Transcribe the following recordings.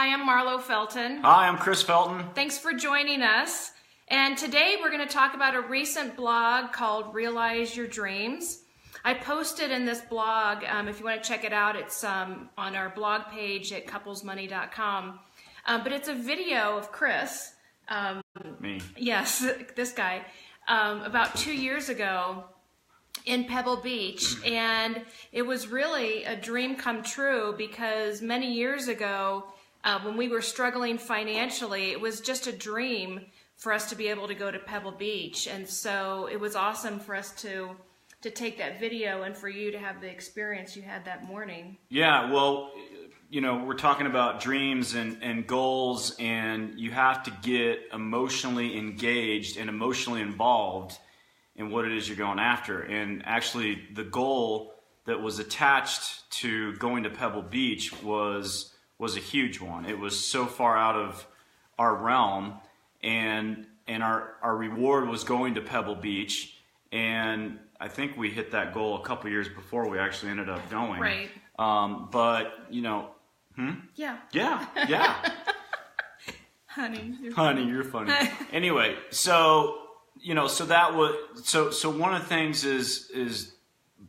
Hi, I'm Marlow Felton. Hi, I'm Chris Felton. Thanks for joining us. And today we're going to talk about a recent blog called Realize Your Dreams. I posted in this blog, if you want to check it out, it's on our blog page at couplesmoney.com. But it's a video of Chris. Me. Yes, this guy. About 2 years ago in Pebble Beach. And it was really a dream come true because many years ago, when we were struggling financially, it was just a dream for us to be able to go to Pebble Beach. And so it was awesome for us to take that video and for you to have the experience you had that morning. Yeah, well, you know, we're talking about dreams and goals, and you have to get emotionally engaged and emotionally involved in what it is you're going after. And actually, the goal that was attached to going to Pebble Beach was a huge one. It was so far out of our realm, and our reward was going to Pebble Beach. And I think we hit that goal a couple years before we actually ended up going. Right. But, you know, Yeah. Yeah. Honey, You're funny. Anyway, so, you know, so that was, so one of the things is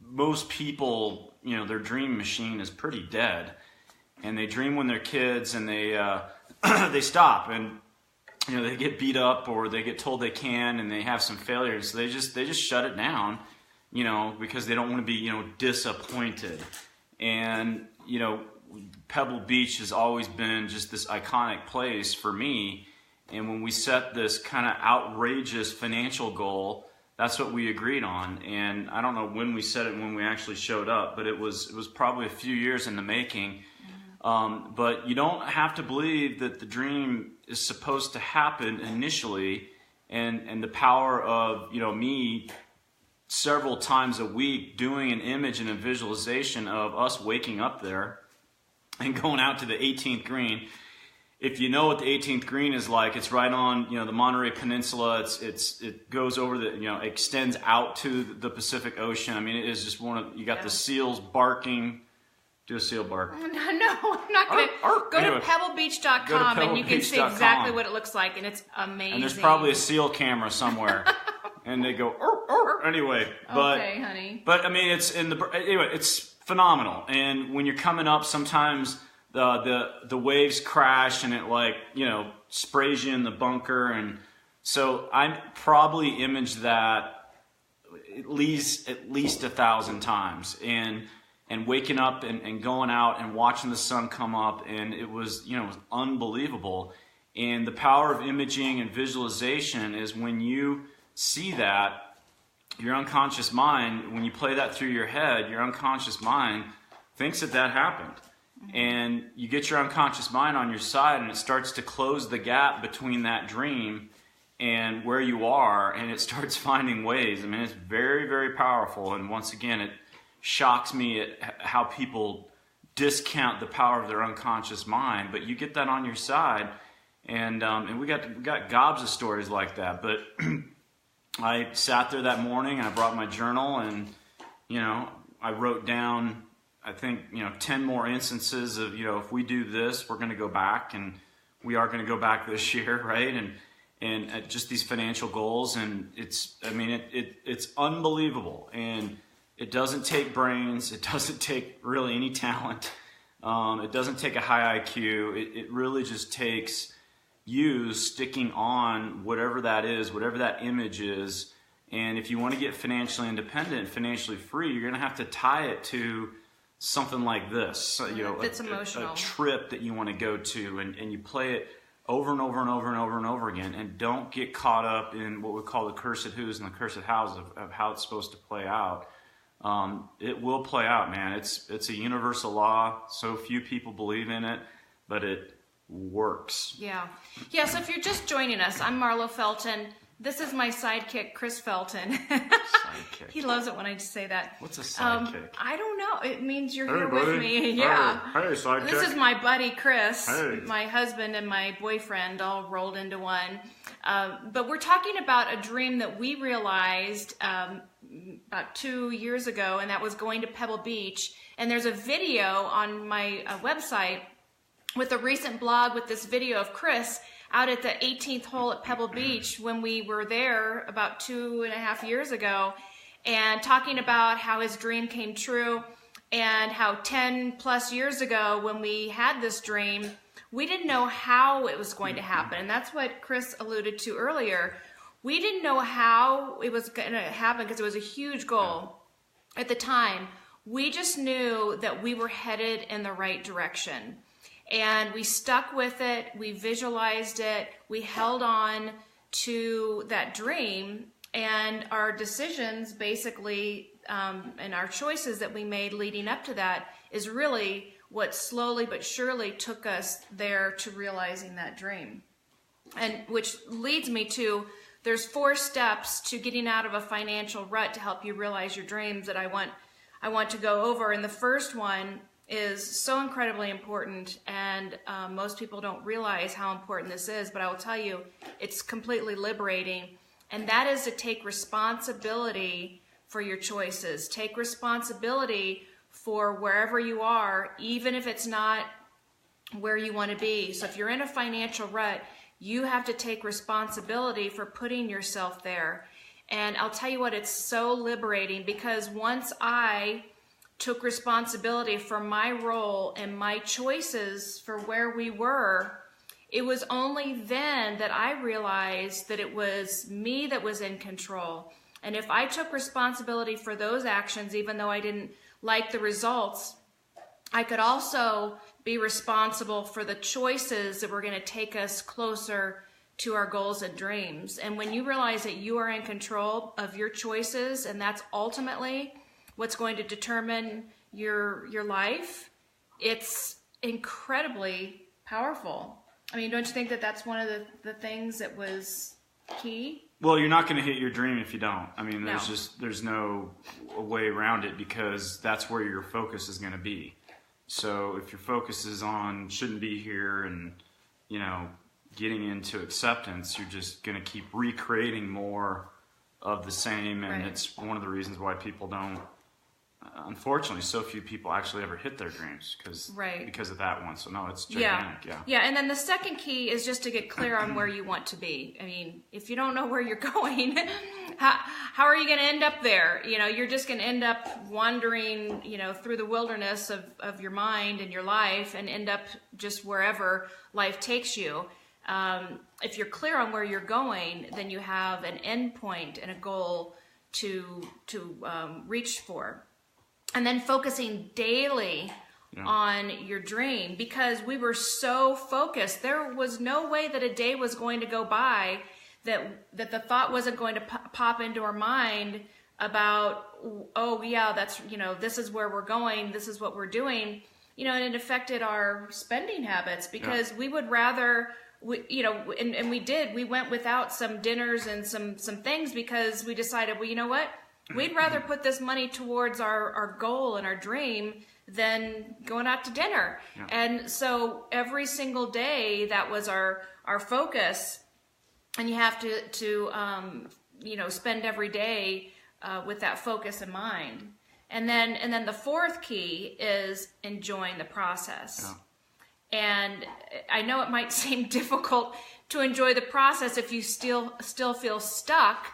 most people, you know, their dream machine is pretty dead. And they dream when they're kids, and they they stop, and you know, they get beat up or they get told they can, and they have some failures. So they just shut it down, you know, because they don't want to be, you know, disappointed. And you know, Pebble Beach has always been just this iconic place for me. And when we set this kind of outrageous financial goal, that's what we agreed on. And I don't know when we set it and when we actually showed up, but it was probably a few years in the making. But you don't have to believe that the dream is supposed to happen initially, and the power of, you know, me several times a week doing an image and a visualization of us waking up there and going out to the 18th green. If you know what the 18th green is like, it's right on, you know, the Monterey Peninsula. It goes over the, you know, extends out to the Pacific Ocean. I mean, it is just one of, you got the seals barking. Do a seal bark. No, I'm not going to. Go to pebblebeach.com and you can see exactly what it looks like, and it's amazing. And there's probably a seal camera somewhere. And they go, anyway. But, okay, honey. But, I mean, it's phenomenal. And when you're coming up, sometimes the waves crash and it, like, you know, sprays you in the bunker. And so I probably imaged that at least 1,000 times. And waking up and going out and watching the sun come up, and it was, you know, it was unbelievable. And the power of imaging and visualization is when you see that, your unconscious mind, when you play that through your head, your unconscious mind thinks that happened. And you get your unconscious mind on your side, and it starts to close the gap between that dream and where you are, and it starts finding ways. I mean, it's very, very powerful. And once again, it shocks me at how people discount the power of their unconscious mind, but you get that on your side, and we got gobs of stories like that. But I sat there that morning and I brought my journal, and you know, I wrote down, I think, you know, 10 more instances of, you know, if we do this, we're going to go back, and we are going to go back this year, right? And just these financial goals, and it's unbelievable. And it doesn't take brains. It doesn't take really any talent. It doesn't take a high IQ. It really just takes you sticking on whatever that is, whatever that image is. And if you want to get financially independent, financially free, you're going to have to tie it to something like this. You know, it's emotional. A trip that you want to go to, and you play it over and over and over and over and over again. And don't get caught up in what we call the cursed who's and the cursed hows of how it's supposed to play out. It will play out, man. It's a universal law. So few people believe in it, but it works. Yeah. So if you're just joining us, I'm Marlow Felton. This is my sidekick, Chris Felton. Sidekick. He loves it when I say that. What's a sidekick? I don't know. It means you're here buddy. with me. Yeah. Hey, sidekick. This is my buddy, Chris. Hey. My husband and my boyfriend all rolled into one. But we're talking about a dream that we realized about 2 years ago, and that was going to Pebble Beach. And there's a video on my website with a recent blog with this video of Chris out at the 18th hole at Pebble Beach when we were there about 2.5 years ago, and talking about how his dream came true, and how 10 plus years ago when we had this dream, we didn't know how it was going to happen. And that's what Chris alluded to earlier. We didn't know how it was going to happen because it was a huge goal at the time. We just knew that we were headed in the right direction. And we stuck with it. We visualized it. We held on to that dream. And our decisions basically, and our choices that we made leading up to that is really what slowly but surely took us there to realizing that dream. And which leads me to, there's 4 steps to getting out of a financial rut to help you realize your dreams that I want to go over. And the first one is so incredibly important, and most people don't realize how important this is, but I will tell you, it's completely liberating. And that is to take responsibility for your choices. Take responsibility for wherever you are, even if it's not where you want to be. So if you're in a financial rut, you have to take responsibility for putting yourself there. And I'll tell you what, it's so liberating, because once I took responsibility for my role and my choices for where we were, it was only then that I realized that it was me that was in control. And if I took responsibility for those actions, even though I didn't like the results, I could also be responsible for the choices that were going to take us closer to our goals and dreams. And when you realize that you are in control of your choices, and that's ultimately what's going to determine your life, it's incredibly powerful. I mean, don't you think that that's one of the things that was key? Well, you're not going to hit your dream if you don't. I mean, there's no way around it, because that's where your focus is going to be. So if your focus is on shouldn't be here and, getting into acceptance, you're just going to keep recreating more of the same. And It's one of the reasons why people don't, unfortunately, so few people actually ever hit their dreams because of that one. So no, it's gigantic. Yeah. And then the second key is just to get clear on where you want to be. I mean, if you don't know where you're going, how are you going to end up there? You're just going to end up wandering, through the wilderness of your mind and your life, and end up just wherever life takes you. If you're clear on where you're going, then you have an end point and a goal to reach for. And then focusing daily on your dream, because we were so focused. There was no way that a day was going to go by that the thought wasn't going to pop into our mind about, oh yeah, that's, this is where we're going, this is what we're doing, and it affected our spending habits, because we would rather, and we did, we went without some dinners and some things, because we decided, well, you know what? We'd rather put this money towards our goal and our dream than going out to dinner. Yeah. And so every single day, that was our focus. And you have to spend every day with that focus in mind. And then the fourth key is enjoying the process. Yeah. And I know it might seem difficult to enjoy the process if you still feel stuck,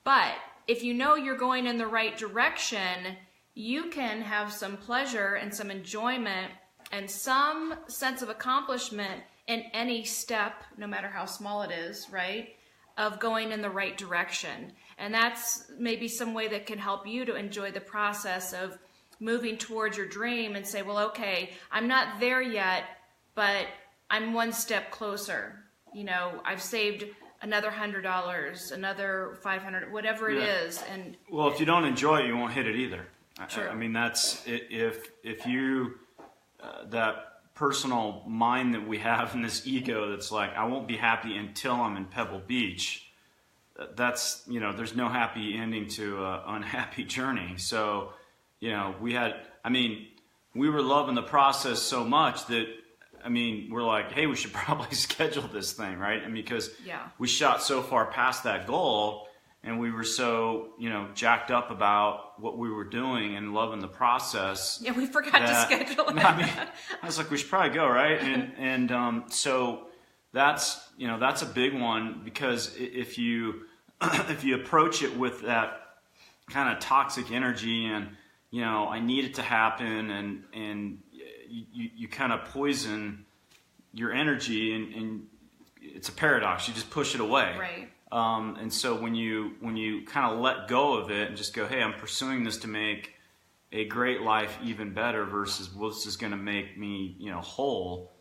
but if you know you're going in the right direction, you can have some pleasure and some enjoyment and some sense of accomplishment in any step, no matter how small it is, right, of going in the right direction. And that's maybe some way that can help you to enjoy the process of moving towards your dream and say, well, okay, I'm not there yet, but I'm one step closer. I've saved another $100, another $500, whatever it is. And well, if you don't enjoy it, you won't hit it either. Sure. I mean, that's if you that personal mind that we have in this ego that's like, I won't be happy until I'm in Pebble Beach. That's there's no happy ending to an unhappy journey. So we were loving the process so much that. We're like, hey, we should probably schedule this thing, right? Because we shot so far past that goal, and we were so, jacked up about what we were doing and loving the process. Yeah, we forgot to schedule it. I mean, I was like, we should probably go, right? And so that's a big one, because if you approach it with that kind of toxic energy and I need it to happen, and you kind of poison your energy, and it's a paradox. You just push it away. Right. And so when you kind of let go of it and just go, hey, I'm pursuing this to make a great life even better versus, well, this is going to make me, whole.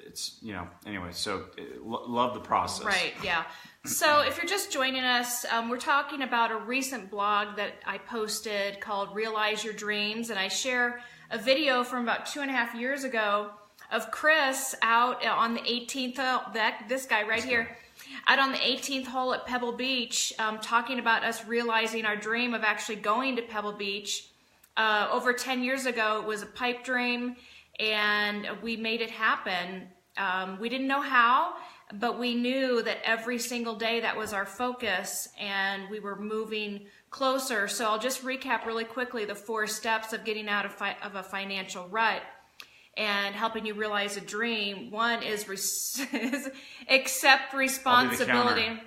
It's, anyway, so love the process. Right. Yeah. So if you're just joining us, we're talking about a recent blog that I posted called Realize Your Dreams. And I share a video from about 2.5 years ago of Chris out on the 18th, this guy right here, out on the 18th hole at Pebble Beach, talking about us realizing our dream of actually going to Pebble Beach. Over 10 years ago, it was a pipe dream, and we made it happen. We didn't know how, but we knew that every single day that was our focus, and we were moving closer. So I'll just recap really quickly the 4 steps of getting out of a financial rut and helping you realize a dream. One is accept responsibility.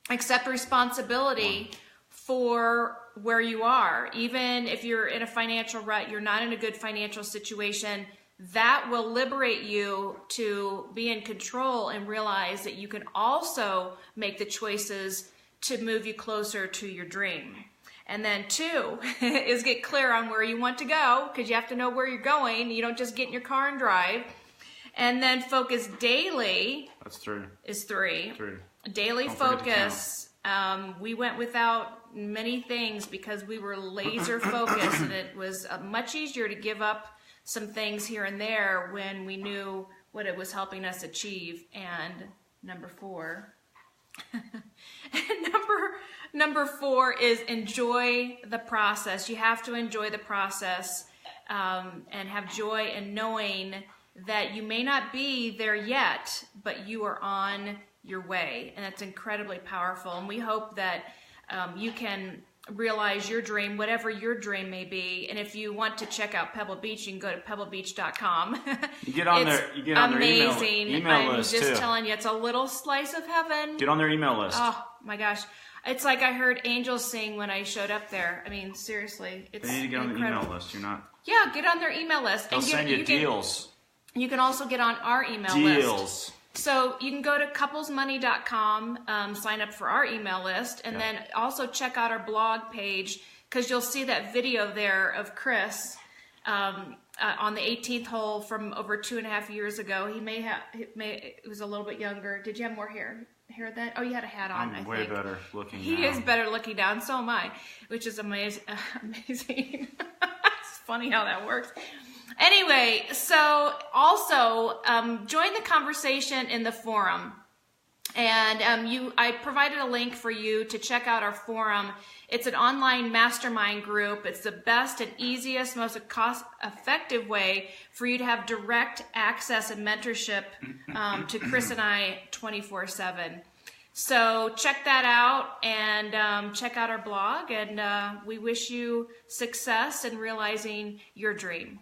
Accept responsibility for where you are. Even if you're in a financial rut, you're not in a good financial situation, that will liberate you to be in control and realize that you can also make the choices to move you closer to your dream. And then 2 is get clear on where you want to go, because you have to know where you're going. You don't just get in your car and drive. And then focus daily. That's 3. Is 3. 3. Daily Don't forget to focus. We went without many things because we were laser focused, and it was much easier to give up some things here and there when we knew what it was helping us achieve. And number 4. Number 4 is enjoy the process. You have to enjoy the process and have joy in knowing that you may not be there yet, but you are on your way. And that's incredibly powerful. And we hope that you can realize your dream, whatever your dream may be. And if you want to check out Pebble Beach, you can go to pebblebeach.com. You get on it's their amazing. email list I'm just too. telling you, it's a little slice of heaven. Get on their email list. Oh my gosh. It's like I heard angels sing when I showed up there. I mean, seriously, it's They need to get on incredible. the email list. You're not. Yeah, get on their email list. They'll send you deals. You can also get on our email list. Deals. So you can go to couplesmoney.com, sign up for our email list, and then also check out our blog page, because you'll see that video there of Chris on the 18th hole from over 2.5 years ago. It was a little bit younger. Did you have more hair then? Oh, you had a hat on, I'm I way think. better looking He now. is better looking down, so am I, which is amazing. It's funny how that works. Anyway, so also join the conversation in the forum. And I provided a link for you to check out our forum. It's an online mastermind group. It's the best and easiest, most cost-effective way for you to have direct access and mentorship to Chris and I 24/7. So check that out, and check out our blog. And we wish you success in realizing your dream.